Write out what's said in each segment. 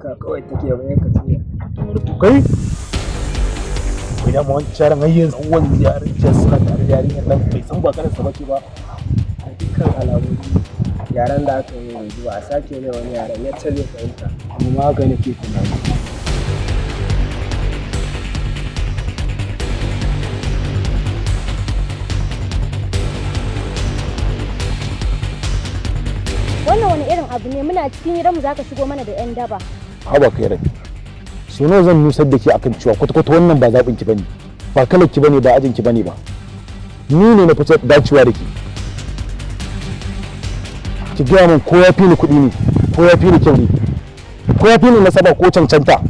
haka kawai take bayan ka ce to kai idan mun caran hayyan tsawon yaran suna tare da yarinyar nan bai san ba kansa bace ba a dukkan alamu yaran da aka yi yanzu ba a sake mai wani yaran ya zai fahimta amma haka nake tunani. Wannan wani irin abu ne, muna cikin gidanmu za ka shigo mana da 'yan daba. haba kai rai suno zan nusar da ke akan cewa kwata-kwata wannan ba zaɓin ki bane ba kalar ki bane ba ajin ki bane ba ni ne na fita dacewa da ki ki gaya min ko ya fi ni kuɗi ne ko ya fi ni kyau ne ko ya fi ni nasaba ko cancanta.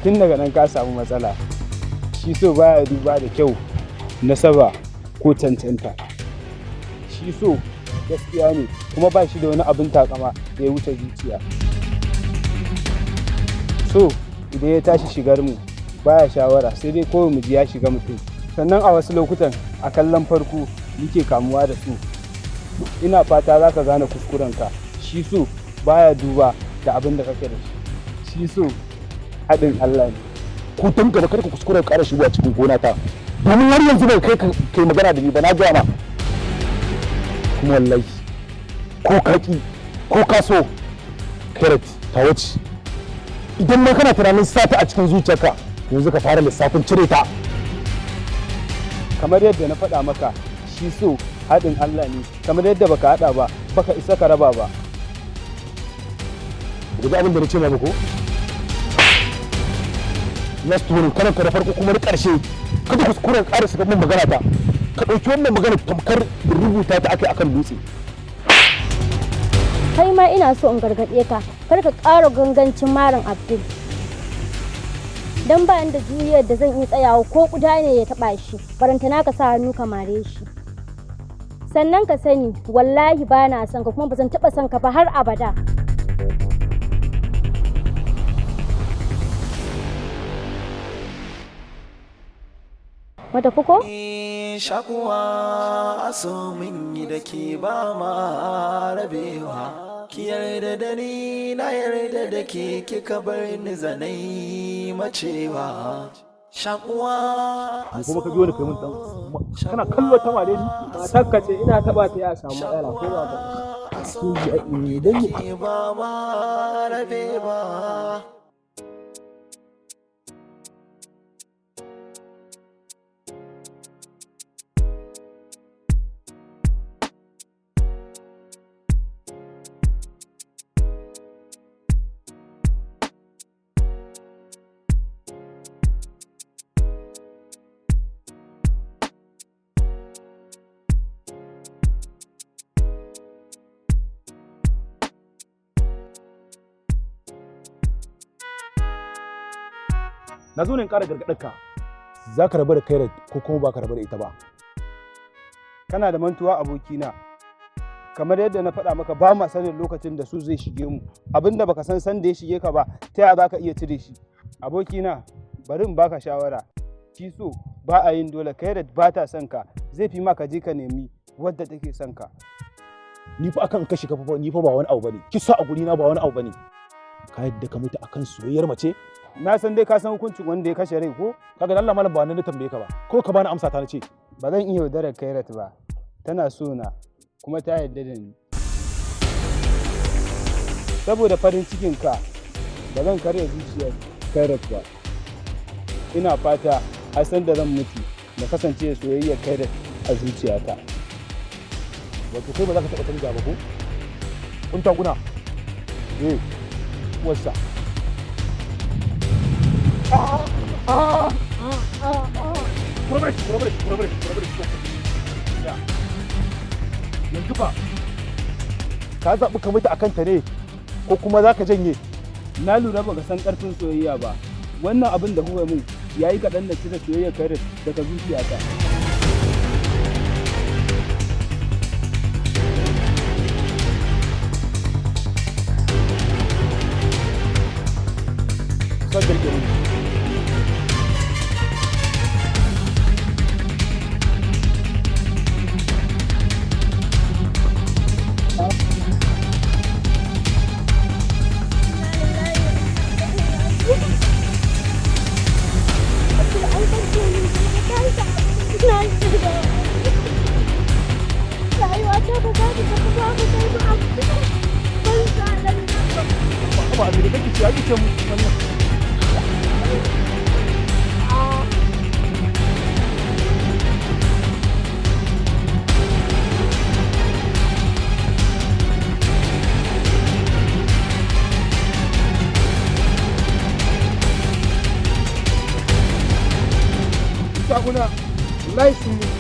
Tun daga nan ka samu matsala, shi so baya duba da kyau nasaba ko cancanta, shi so gaskiya ne kuma ba shi da wani abin takama da ya wuce zuciya. So idan ya tashi shigar mu baya shawara sai dai kawai mu ji ya shiga mutum, sannan a wasu lokutan a kallon farko muke kamuwa da su. Ina fata za ka gane kuskurenka, shi so baya duba da abin da kake da shi so haɗin Allah ne. Ko tun gaba kar ka kuskure ƙara shigowa cikin gona ta domin har yanzu bai kai magana da ni ba na gaya ma kuma wallahi ko kaki ko kaso carrot ta wuce idan ma kana tunanin sata a cikin zuciyarka yanzu ka fara lissafin cire ta. Kamar yadda na faɗa maka, shi so haɗin Allah ne, kamar yadda baka haɗa ba baka isa ka raba ba. Guji abin da na ce ma ko last warning kana ka da farko kuma na ƙarshe kada kuskuren ƙara shiga min magana ta ka ɗauki wannan magana tamkar rubuta ta ake akan dutse. Kai ma ina so in gargaɗe ka, kar ka ƙara gangancin marin Abdul. Dan ba da juriyar da zan yi tsayawa ko ƙuda ne ya taɓa shi, barantana ka sa hannu ka mare shi. Sannan ka sani, wallahi ba na son ka kuma ba zan taɓa son ka ba har abada. Mata fuko? Shakuwa aso min yi da ke ba ma rabewa, ki yarda da ni na yarda da ke kika bar ni zanai macewa. Shakuwa kuma ka biyo ni kai mun dan kana kallo ta mare ni Matar ka ce ina taɓa ta ya samu matsala ko ba ta. idan ke ba ma rabewa. na zo ne in ƙara gargaɗarka za ka rabu da kai ko kuma ba ka rabu da ita ba. Kana da mantuwa abokina, kamar yadda na faɗa maka ba ma sanin lokacin da su zai shige mu, abinda baka san da ya shige ka ba ta yaya za ka iya cire shi. Abokina bari in baka shawara, shi so ba a yin dole, kai ba ta son ka zai fi ma ka je ka nemi wadda take son ka. Ni fa akan kashi ka fa ni fa ba wani abu bane, kisa a guri na ba wani abu bane. Ka yadda ka mutu akan soyayyar mace? Na san dai ka san hukuncin wanda ya kashe rai ko? Kaga Allah malam ba na tambaye ka ba, ko ka bani amsa ta nace. Ba zan iya yaudarar Kairat ba, tana so na kuma ta yarda da ni. Saboda farin cikin ka ba zan karya zuciyar Kairat ba. Ina fata a san da zan mutu na kasance soyayyar Kairat a zuciyata. Wato kai ba za ka taɓa canja ba ko? Kun tankuna? Wasa. Yanzu fa ka zaɓi ka mutu a kanta ne ko kuma za ka janye? Na lura baka san ƙarfin soyayya ba, wannan abin da kuka min ya yi kaɗan da cire soyayyar Kairat daga zuciyata. Son girgiri. kashe ni na shiga rayuwa ta ba za ta tafi babu kai ba Abdul ban sa dan ba abin da kake ci a kike mu wannan Sakuna, wallahi sun mutu.